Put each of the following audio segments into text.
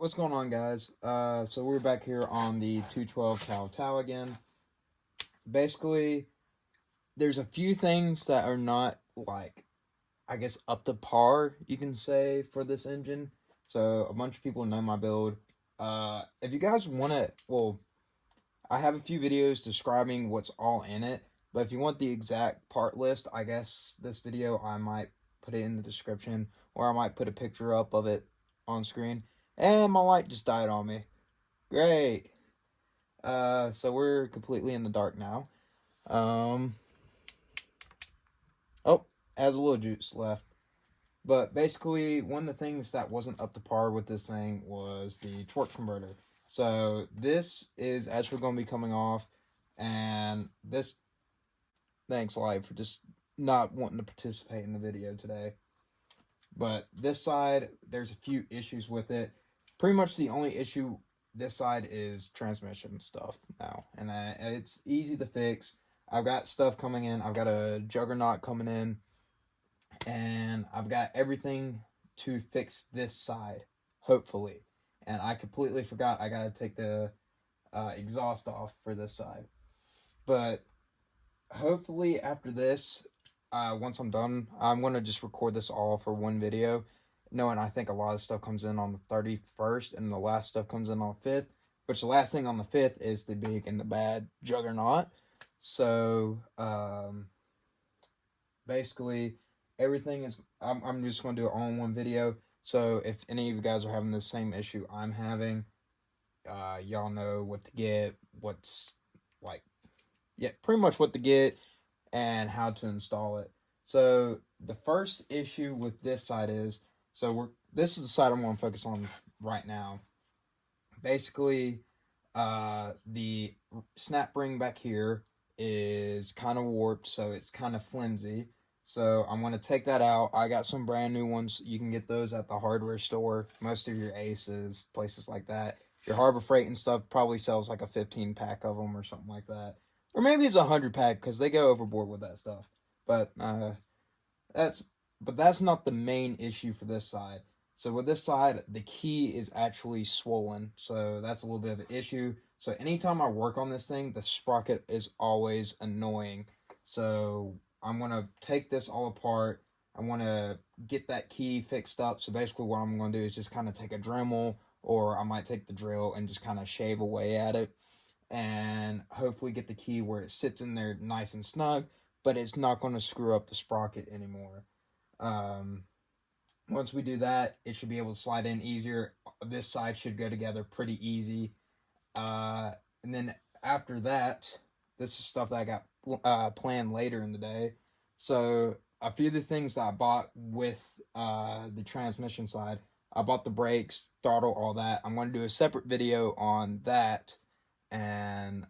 What's going on, guys? So we're back here on the 212 Tao again. Basically, there's a few things that are not, like, I guess, up to par, you can say, for this engine. So a bunch of people know my build. If you guys want to, well, I have a few videos describing what's all in it, but if you want the exact part list, I guess this video, I might put it in the description, or I might put a picture up of it on screen. And my light just died on me. Great. So we're completely in the dark now. Oh, has a little juice left. But basically, one of the things that wasn't up to par with this thing was the torque converter. So this is actually going to be coming off, and this, thanks Live for just not wanting to participate in the video today. But this side, there's a few issues with it. Pretty much the only issue this side is transmission stuff now, and it's easy to fix. I've got stuff coming in. I've got a Juggernaut coming in, and I've got everything to fix this side, hopefully. And I completely forgot I gotta take the exhaust off for this side. But hopefully after this, once I'm done, I'm gonna just record this all for one video, knowing I think a lot of stuff comes in on the 31st and the last stuff comes in on the 5th, which the last thing on the 5th is the big and the bad Juggernaut. So basically everything is, I'm just going to do it all in one video. So if any of you guys are having the same issue I'm having, y'all know what to get, what's like, yeah, pretty much what to get and how to install it. So the first issue with this side is, this is the side I'm going to focus on right now. Basically, the snap ring back here is kind of warped, so it's kind of flimsy. So I'm going to take that out. I got some brand new ones. You can get those at the hardware store. Most of your Aces, places like that. Your Harbor Freight and stuff probably sells like a 15 pack of them or something like that. Or maybe it's a 100 pack because they go overboard with that stuff. But that's not the main issue for this side. So with this side, the key is actually swollen. So that's a little bit of an issue. So anytime I work on this thing, the sprocket is always annoying. So I'm going to take this all apart. I want to get that key fixed up. So basically what I'm going to do is just kind of take a Dremel, or I might take the drill and just kind of shave away at it. And hopefully get the key where it sits in there nice and snug, but it's not going to screw up the sprocket anymore. Once we do that, it should be able to slide in easier. This side should go together pretty easy. And then after that, this is stuff that I got planned later in the day. So a few of the things that I bought with the transmission side, I bought the brakes, throttle, all that. I'm going to do a separate video on that and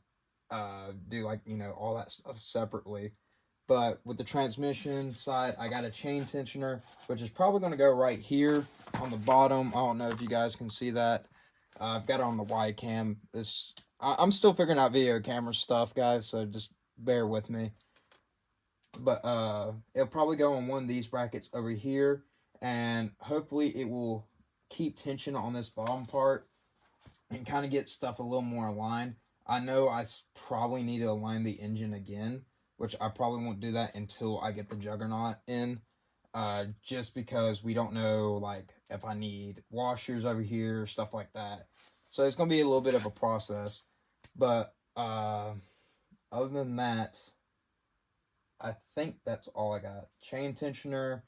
do, like, you know, all that stuff separately. But with the transmission side, I got a chain tensioner, which is probably going to go right here on the bottom. I don't know if you guys can see that. I've got it on the wide cam. I'm still figuring out video camera stuff, guys, so just bear with me. But it'll probably go on one of these brackets over here, and hopefully it will keep tension on this bottom part and kind of get stuff a little more aligned. I know I probably need to align the engine again, which I probably won't do that until I get the Juggernaut in, just because we don't know, like, if I need washers over here, stuff like that. So it's going to be a little bit of a process. But other than that, I think that's all I got. Chain tensioner,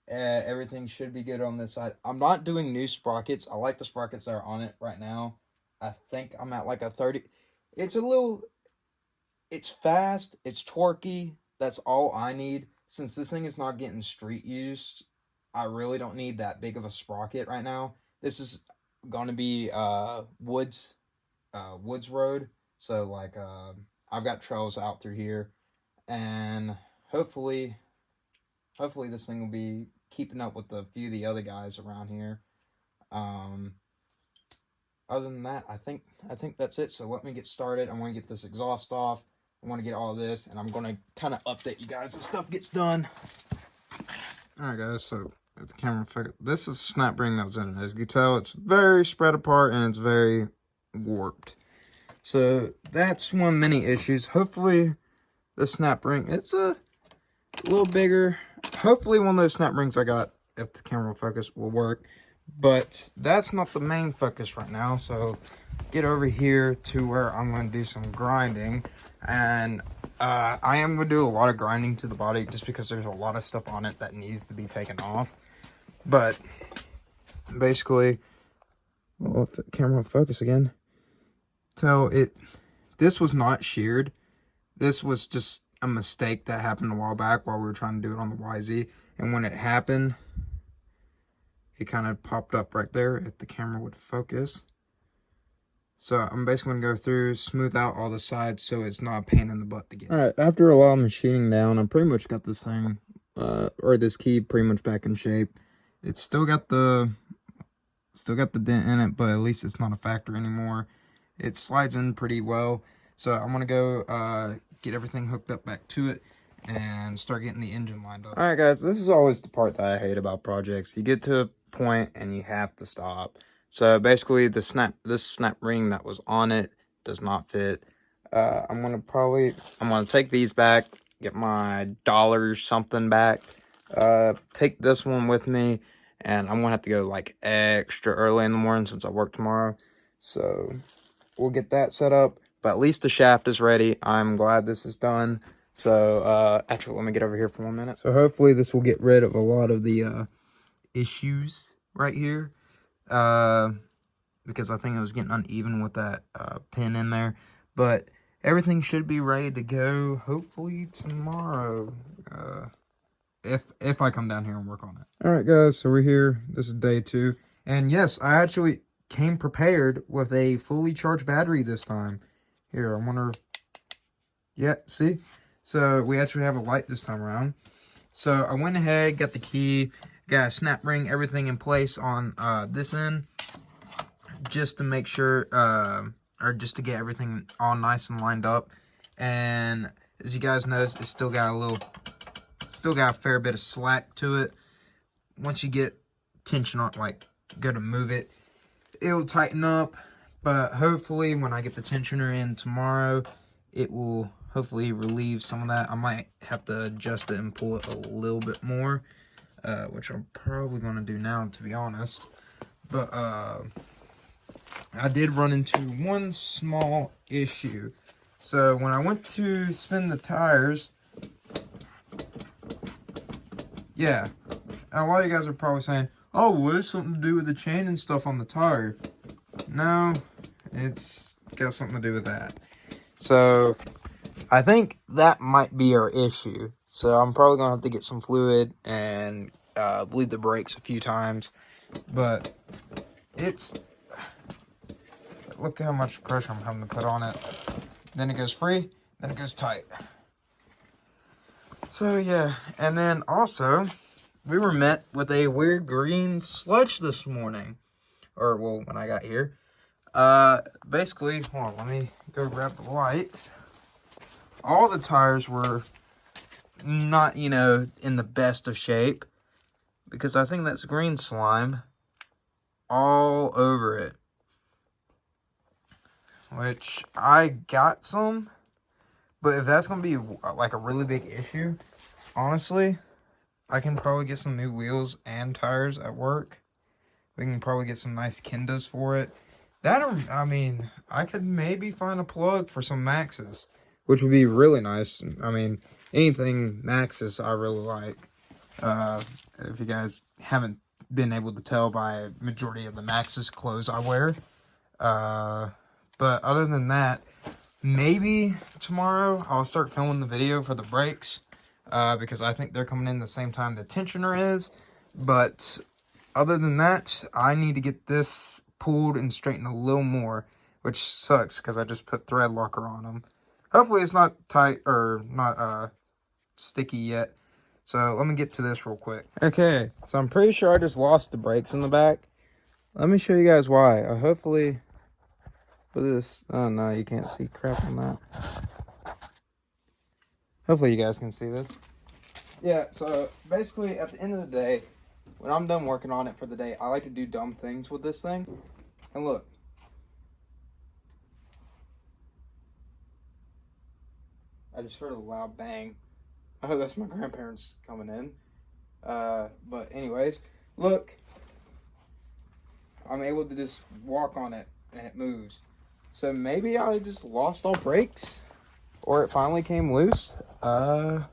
everything should be good on this side. I'm not doing new sprockets. I like the sprockets that are on it right now. I think I'm at like a 30. It's fast, it's torquey, that's all I need. Since this thing is not getting street used, I really don't need that big of a sprocket right now. This is going to be woods road, so like I've got trails out through here, and hopefully this thing will be keeping up with a few of the other guys around here. Other than that, I think that's it. So let me get started. I want to get this exhaust off. I want to get all this, and I'm going to kind of update you guys as stuff gets done. Alright guys, so if the camera focus, this is snap ring that was in it. As you can tell, it's very spread apart and it's very warped. So that's one many issues. Hopefully the snap ring, it's a little bigger. Hopefully one of those snap rings I got, if the camera focus, will work. But that's not the main focus right now. So get over here to where I'm going to do some grinding. And I am going to do a lot of grinding to the body just because there's a lot of stuff on it that needs to be taken off. But basically, well, if the camera will focus again, this was not sheared. This was just a mistake that happened a while back while we were trying to do it on the YZ. And when it happened, it kind of popped up right there if the camera would focus. So I'm basically going to go through, smooth out all the sides so it's not a pain in the butt to get. Alright, after a lot of machining down, I pretty much got this thing, or this key pretty much back in shape. It's still got the dent in it, but at least it's not a factor anymore. It slides in pretty well. So I'm going to go get everything hooked up back to it and start getting the engine lined up. Alright guys, this is always the part that I hate about projects. You get to a point and you have to stop. So basically this snap ring that was on it does not fit. I'm gonna take these back, get my $1 something back, take this one with me, and I'm gonna have to go like extra early in the morning since I work tomorrow. So we'll get that set up, but at least the shaft is ready. I'm glad this is done. So actually, let me get over here for 1 minute. So hopefully this will get rid of a lot of the issues right here, because I think it was getting uneven with that pin in there. But everything should be ready to go hopefully tomorrow, if I come down here and work on it. All right guys, so we're here. This is day 2, and yes, I actually came prepared with a fully charged battery this time. Here, I wonder, yeah, see? So we actually have a light this time around. So I went ahead, got the key, got a snap ring, everything in place on this end, just to make sure, or just to get everything all nice and lined up. And as you guys notice, it's still got a fair bit of slack to it. Once you get tension on, like, go to move it, it'll tighten up. But hopefully when I get the tensioner in tomorrow, it will hopefully relieve some of that. I might have to adjust it and pull it a little bit more, which I'm probably going to do now, to be honest. But I did run into one small issue. So when I went to spin the tires, yeah, a lot of you guys are probably saying, oh, well, there's something to do with the chain and stuff on the tire. No, it's got something to do with that. So I think that might be our issue. So I'm probably going to have to get some fluid and bleed the brakes a few times. But look how much pressure I'm having to put on it. Then it goes free, then it goes tight. So yeah, and then also, we were met with a weird green sludge this morning. Or, well, when I got here. Basically, hold on, let me go grab the light. All the tires were not, in the best of shape, because I think that's green slime all over it. Which, I got some, but if that's going to be, like, a really big issue, honestly, I can probably get some new wheels and tires at work. We can probably get some nice Kendas for it. I could maybe find a plug for some Maxxis, which would be really nice. I mean, anything Maxxis I really like. If you guys haven't been able to tell by majority of the Maxxis clothes I wear. But other than that, maybe tomorrow I'll start filming the video for the brakes. Because I think they're coming in the same time the tensioner is. But other than that, I need to get this pulled and straightened a little more, which sucks because I just put thread locker on them. Hopefully it's not tight or not sticky yet. So let me get to this real quick. Okay, so I'm pretty sure I just lost the brakes in the back. Let me show you guys why. Hopefully with this, oh no, you can't see crap on that. Hopefully you guys can see this. Yeah, so basically at the end of the day, when I'm done working on it for the day, I like to do dumb things with this thing. And look. I just heard a loud bang. I hope that's my grandparents coming in. But anyways, look. I'm able to just walk on it and it moves. So maybe I just lost all brakes, or it finally came loose. I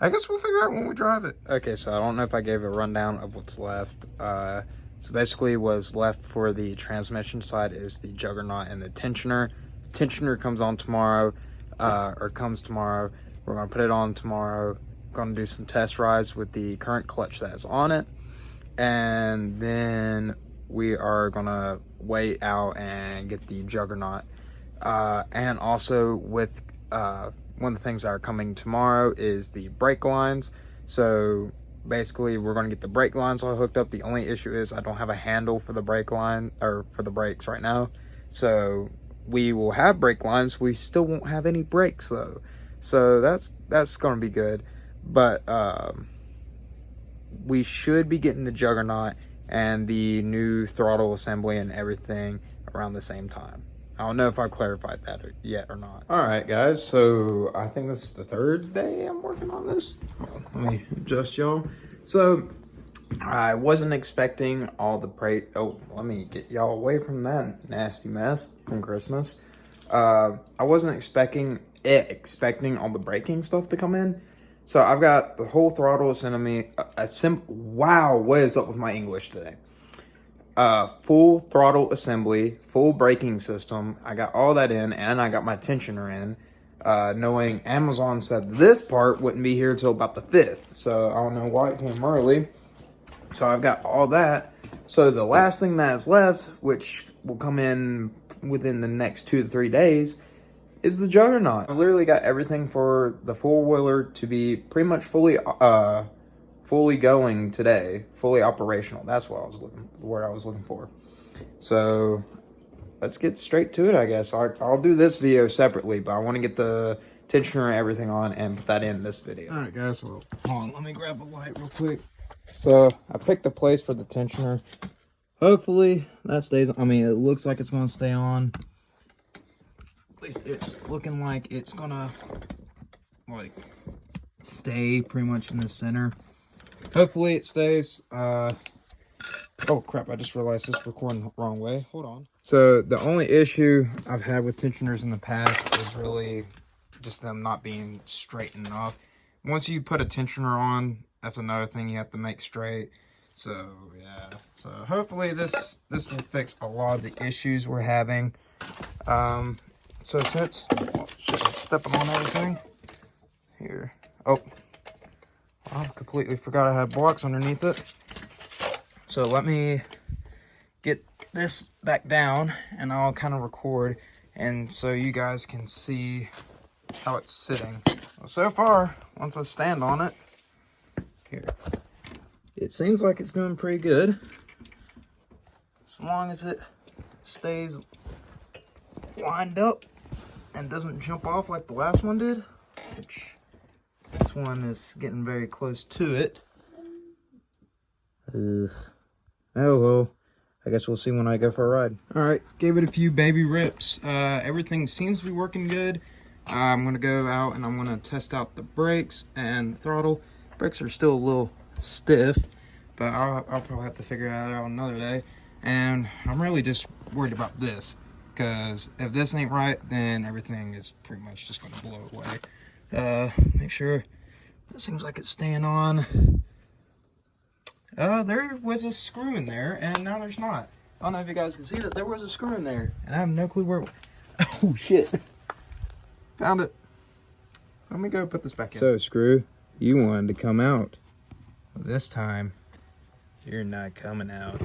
guess we'll figure out when we drive it. Okay, so I don't know if I gave a rundown of what's left. So basically what's left for the transmission side is the Juggernaut and the tensioner. Tensioner comes on tomorrow, or comes tomorrow. We're gonna put it on tomorrow. Gonna do some test rides with the current clutch that is on it. And then we are gonna wait out and get the Juggernaut. And also with one of the things that are coming tomorrow is the brake lines. So basically we're gonna get the brake lines all hooked up. The only issue is I don't have a handle for the brake line, or for the brakes right now. So we will have brake lines. We still won't have any brakes though. So that's gonna be good. But we should be getting the Juggernaut and the new throttle assembly and everything around the same time. I don't know if I clarified that yet or not. All right, guys. So I think this is the third day I'm working on this. Let me adjust y'all. So I wasn't expecting all the brake. Oh, let me get y'all away from that nasty mess from Christmas. I wasn't expecting all the braking stuff to come in. So I've got the whole throttle assembly. Wow, what is up with my English today? Full throttle assembly, full braking system. I got all that in, and I got my tensioner in. Knowing Amazon said this part wouldn't be here till about the 5th. So I don't know why it came early. So I've got all that. So the last thing that is left, which will come in within the next 2 to 3 days, is the Juggernaut. I literally got everything for the four-wheeler to be pretty much fully going today, fully operational. That's what the word I was looking for. So let's get straight to it, I guess. I'll do this video separately, but I want to get the tensioner and everything on and put that in this video. All right, guys. Well, hold on. Let me grab a light real quick. So I picked a place for the tensioner. Hopefully that stays. I mean, it looks like it's going to stay on. At least it's looking like it's gonna like stay pretty much in the center. Hopefully it stays. Oh crap, I just realized this is recording the wrong way. Hold on. So the only issue I've had with tensioners in the past is really just them not being straight enough. Once you put a tensioner on, that's another thing you have to make straight. So yeah, so hopefully this will fix a lot of the issues we're having. So since, oh, shit, I'm stepping on everything here. Oh, I completely forgot I had blocks underneath it. So let me get this back down and I'll kind of record, and so you guys can see how it's sitting. Well, so far, once I stand on it, here, it seems like it's doing pretty good. As long as it stays lined up and doesn't jump off like the last one did, which this one is getting very close to it. Oh well, I guess we'll see when I go for a ride. All right, gave it a few baby rips. Everything seems to be working good. I'm gonna go out and I'm gonna test out the brakes and the throttle. Brakes are still a little stiff, but I'll probably have to figure that out another day. And I'm really just worried about this, because if this ain't right, then everything is pretty much just gonna blow away. Make sure it seems like it's staying on. There was a screw in there, and now there's not. I don't know if you guys can see that there was a screw in there, and I have no clue where. Oh shit! Found it. Let me go put this back in. So screw, you wanted to come out. Well, this time, you're not coming out.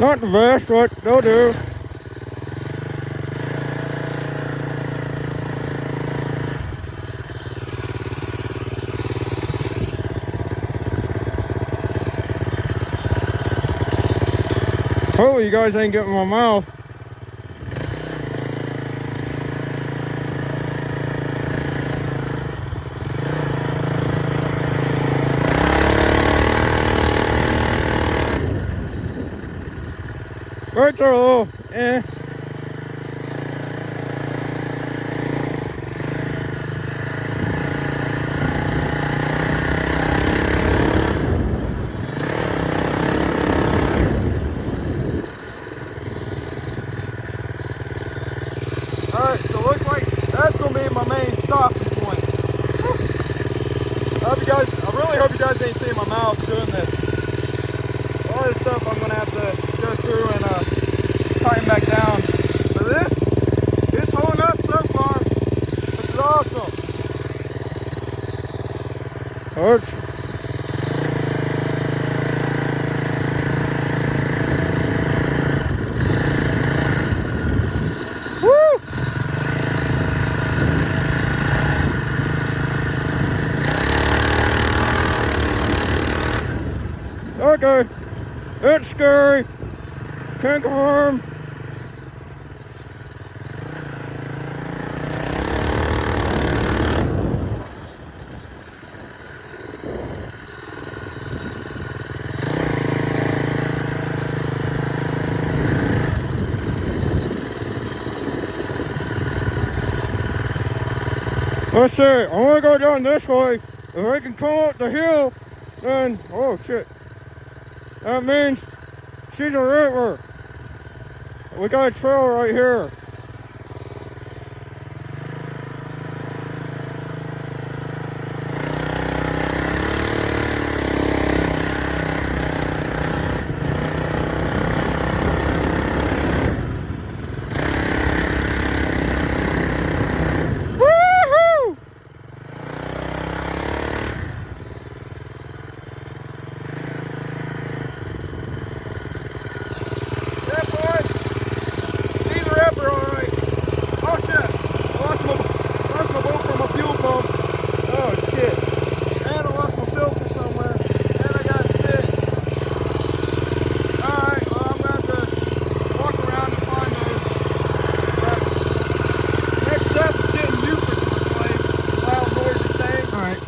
Not the best, but they'll do. Hopefully you guys ain't getting my mouth. Brakes are a little eh. Alright, so it looks like that's gonna be my main stopping point. I really hope you guys ain't seeing my mouth doing this. All this stuff I'm gonna have to go through and tighten back down. But this, it's holding up so far, which is awesome. Woo! Okay, it's scary. Can't confirm. Let's see, I want to go down this way. If I can come up the hill, then, oh shit. That means she's a river. We got a trail right here.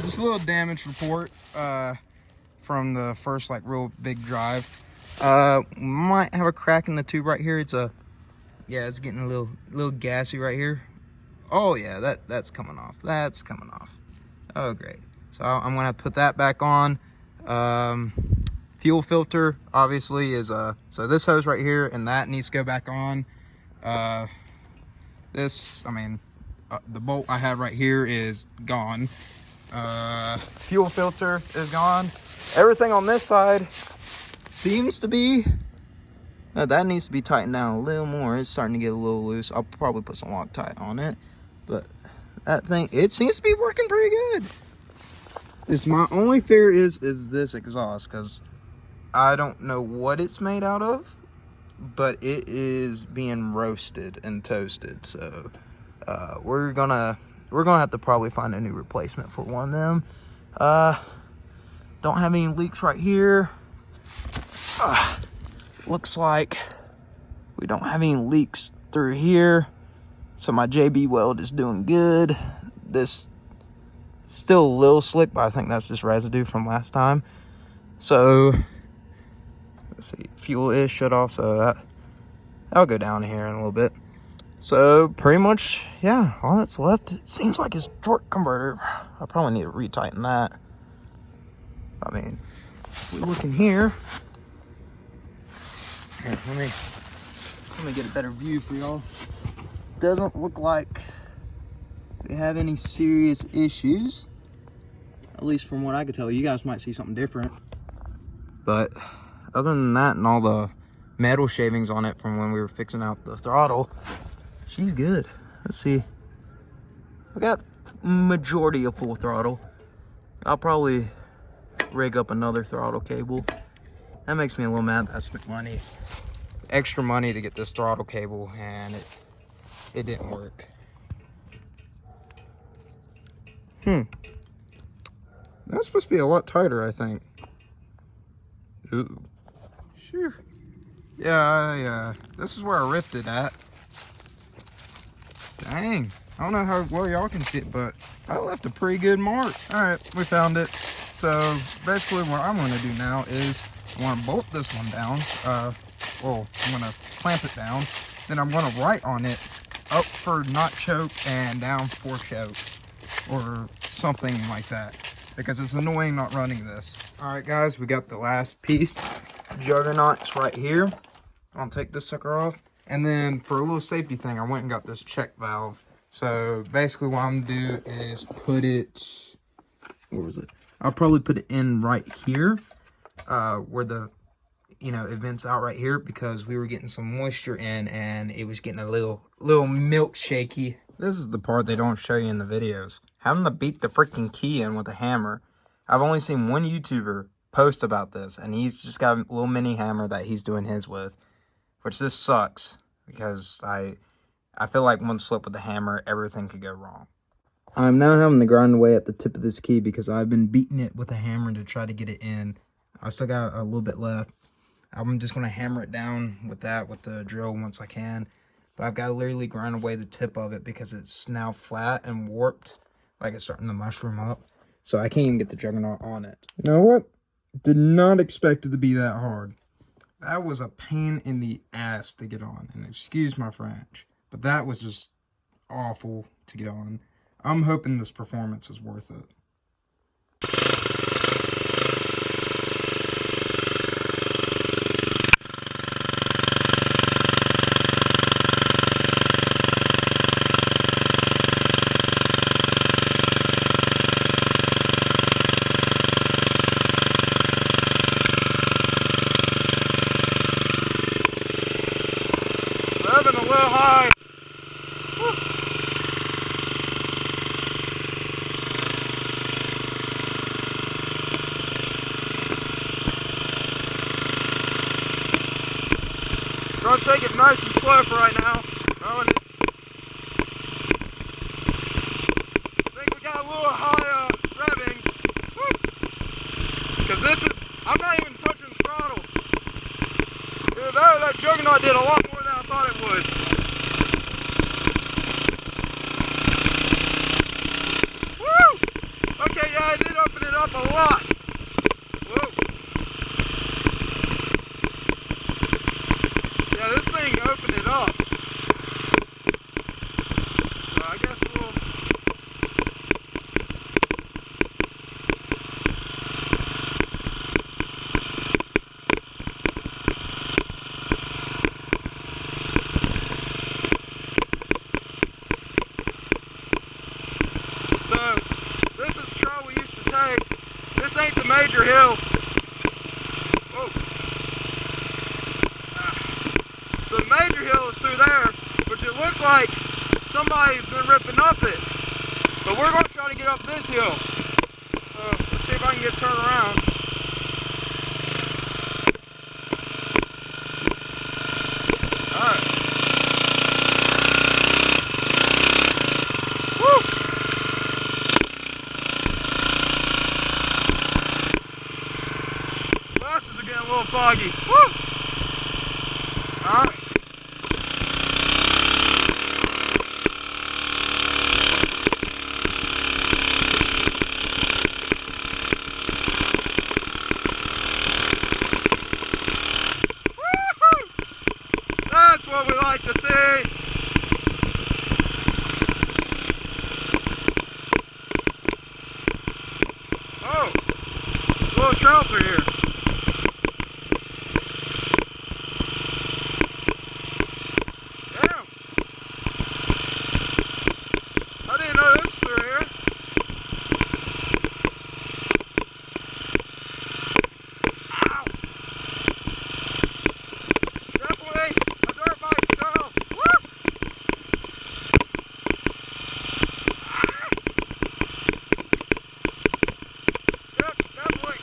Just a little damage report from the first like real big drive. Might have a crack in the tube right here. It's getting a little gassy right here. Oh yeah, that's coming off. That's coming off. Oh great. So I'm gonna have to put that back on. Fuel filter obviously is so this hose right here, and that needs to go back on. The bolt I have right here is gone. Fuel filter is gone. Everything on this side seems to be that needs to be tightened down a little more. It's starting to get a little loose. I'll probably put some Loctite on it, but that thing, it seems to be working pretty good. It's my only fear is this exhaust, because I don't know what it's made out of, but it is being roasted and toasted. So we're gonna have to probably find a new replacement for one of them. Don't have any leaks right here. Looks like we don't have any leaks through here. So my JB weld is doing good. This still a little slick, but I think that's just residue from last time. So let's see, fuel is shut off, so that'll go down here in a little bit. So pretty much, yeah, all that's left, it seems like is torque converter. I probably need to retighten that. I mean, if we look in here, let me get a better view for y'all. Doesn't look like we have any serious issues, at least from what I could tell. You guys might see something different, but other than that and all the metal shavings on it from when we were fixing out the throttle, she's good. Let's see, we got majority of full throttle. I'll probably rig up another throttle cable. That makes me a little mad. I spent money extra money to get this throttle cable, and it didn't work. That's supposed to be a lot tighter, I think. Ooh. Phew. Yeah, this is where I ripped it at. Dang. I don't know how well y'all can see it, but I left a pretty good mark. All right, we found it. So basically what I'm gonna do now is I wanna bolt this one down. Well, I'm gonna clamp it down. Then I'm gonna write on it, up for not choke and down for choke, or something like that, because it's annoying not running this. All right, guys, we got the last piece. Juggernaut's right here. I'll take this sucker off. And then for a little safety thing, I went and got this check valve. So basically what I'm gonna do is put it, where was it? I'll probably put it in right here, where the, it vents out right here, because we were getting some moisture in and it was getting a little milkshaky. This is the part they don't show you in the videos. Having to beat the freaking key in with a hammer. I've only seen one YouTuber post about this, and he's just got a little mini hammer that he's doing his with, which this sucks, because I feel like one slip with the hammer, everything could go wrong. I'm now having to grind away at the tip of this key because I've been beating it with a hammer to try to get it in. I still got a little bit left. I'm just going to hammer it down with the drill once I can. But I've got to literally grind away the tip of it because it's now flat and warped. Like it's starting to mushroom up. So I can't even get the Juggernaut on it. You know what? Did not expect it to be that hard. That was a pain in the ass to get on. And excuse my French, but that was just awful to get on. I'm hoping this performance is worth it. Revving a little high. Gonna take it nice and slow for right now. I think we got a little high revving. Because I'm not even touching the throttle. Either that or that Juggernaut did a lot more than I thought it would. Woo! Okay, yeah, I did open it up a lot. Whoa. Yeah, this thing opened it up. So I guess we'll... So, this is the trail we used to take. This ain't the major hill. Whoa. So the major hill is through there, which it looks like somebody's been ripping up it. But we're going to try to get up this hill. So let's see if I can get turned around. Alright. Woo! Glasses are getting a little foggy. Woo! Alright. That's what we like to see. Oh, a little trail through here. Damn. I didn't know this was through here. Ow. Definitely a dirt bike trail. Woo! Yep, definitely.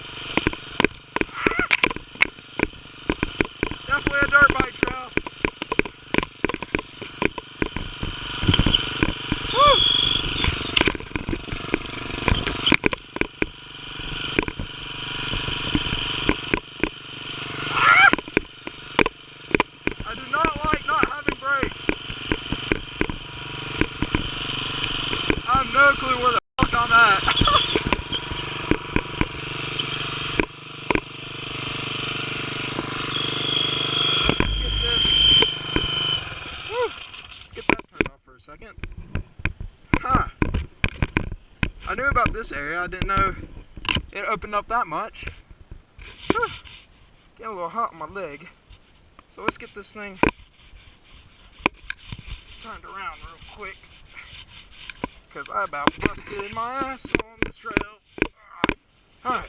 clue where the fuck I'm at. Let's get that turned off for a second. Huh. I knew about this area. I didn't know it opened up that much. Whew. Getting a little hot on my leg. So let's get this thing turned around real quick. Because I about busted my ass on this trail. Alright.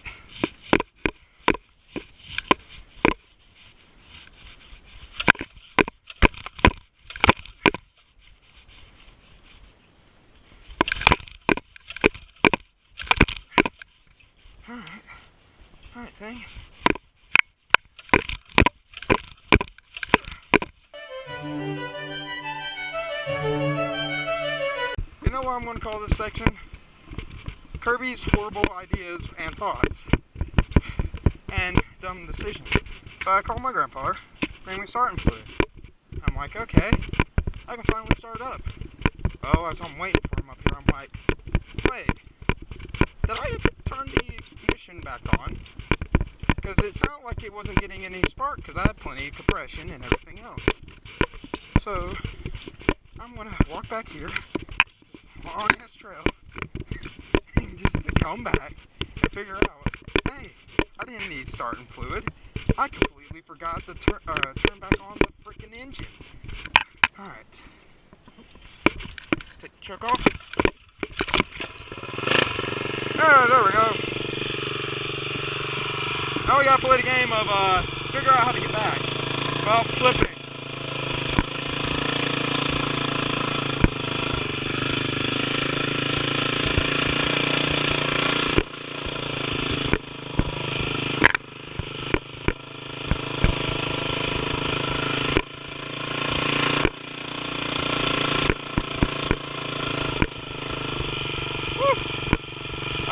Alright thing. You know what I'm going to call this section? Kirby's horrible ideas and thoughts and dumb decisions. So I called my grandfather, bring me starting fluid. I'm like, okay, I can finally start up. Well, as I'm waiting for him up here, I'm like, wait, did I turn the ignition back on? Because it sounded like it wasn't getting any spark because I had plenty of compression and everything else. So I'm going to walk back here, this long ass trail, just to come back and figure out, hey, I didn't need starting fluid. I completely forgot to turn back on the freaking engine. Alright. Take the choke off. Oh, there we go. Now we gotta play the game of figure out how to get back. Well, flipping.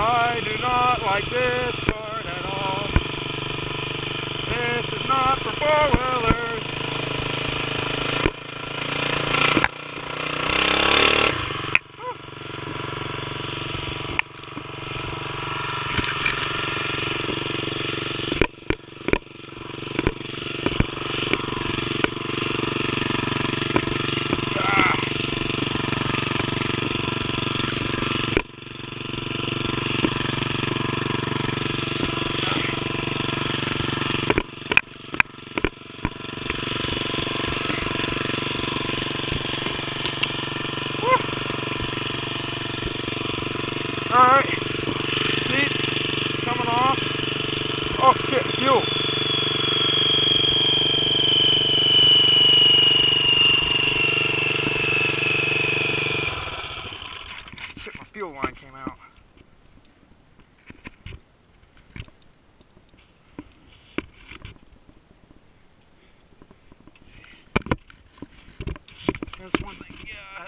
I do not like this part at all. This is not for four-wheelers. Alright, seats coming off. Oh shit, fuel. Shit, my fuel line came out. That's one thing, yeah,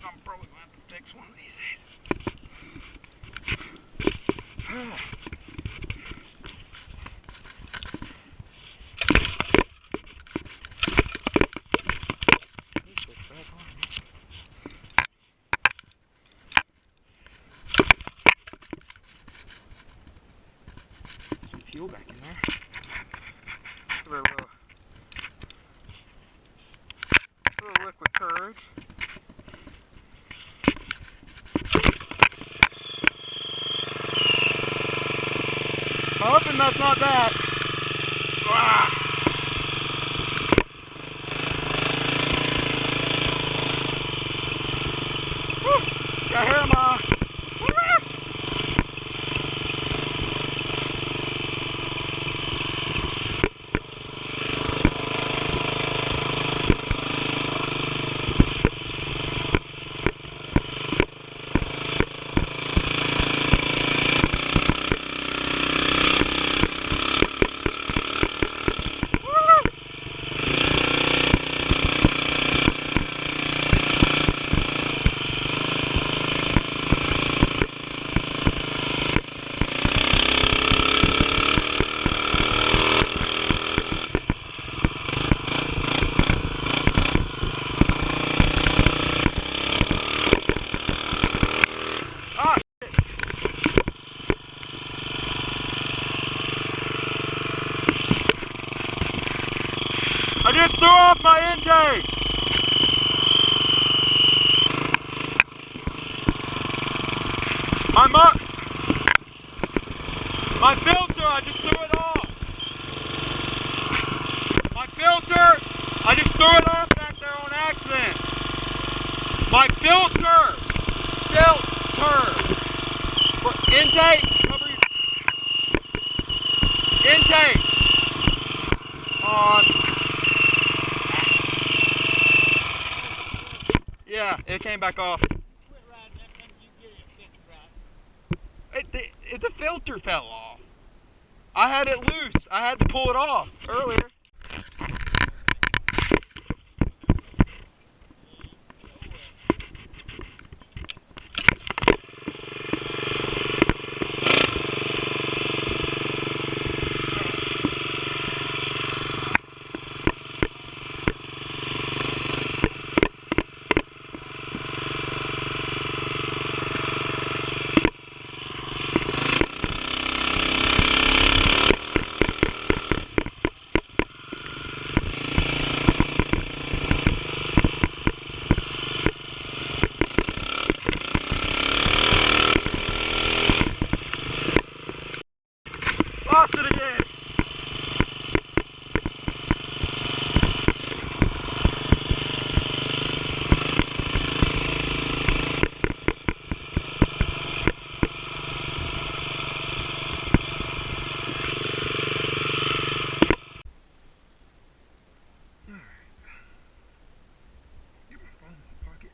I'm probably going to have to fix one of these days. Some fuel back in there. Give her a little liquid courage. I'm hoping that's not that. Ah. Woo. Got hair in my eye. Intake! My filter, I just threw it off. My filter, I just threw it off back there on accident. My filter. For intake, cover your intake. On. Yeah, it came back off. The filter fell off. I had it loose. I had to pull it off earlier. Lost it again. Get my phone in my pocket.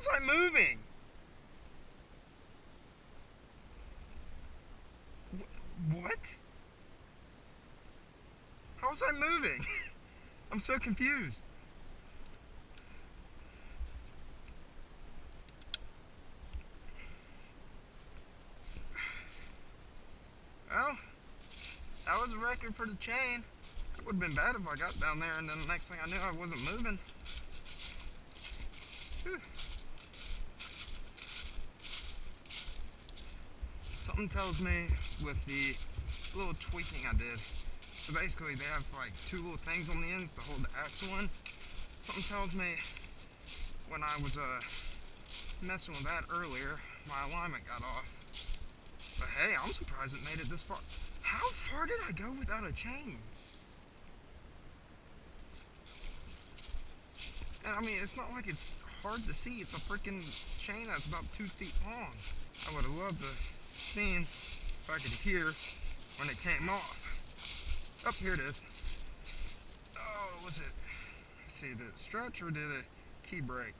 was I moving? What? How was I moving? I'm so confused. Well, that was a record for the chain. It would have been bad if I got down there and then the next thing I knew I wasn't moving. Whew. Something tells me with the little tweaking I did. So basically they have like two little things on the ends to hold the axle in. Something tells me when I was messing with that earlier, my alignment got off. But hey, I'm surprised it made it this far. How far did I go without a chain? And I mean, it's not like it's hard to see. It's a freaking chain that's about 2 feet long. I would have loved to seen if I could hear when it came off. Oh, here it is. Oh, was it? Let's see, did it stretch or did it key break?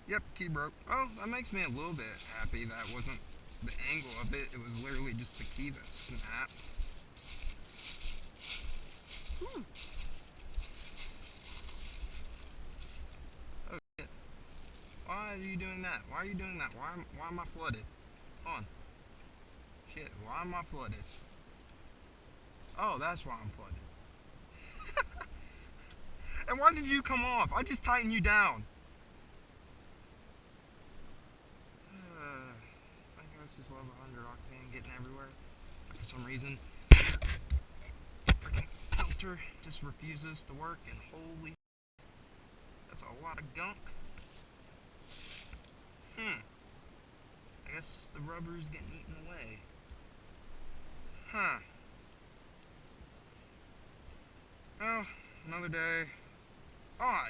Yep, key broke. Oh, that makes me a little bit happy that wasn't the angle of it. It was literally just the key that snapped. Whew. Oh shit. Why are you doing that? Why are you doing that? Why am I flooded? Hold on. Shit, why am I flooded? Oh, that's why I'm flooded. And why did you come off? I just tightened you down. I think that's just level 100 octane getting everywhere. For some reason, freaking filter just refuses to work, and holy, that's a lot of gunk. I guess the rubber's getting eaten away. Huh. Oh, another day. Oh,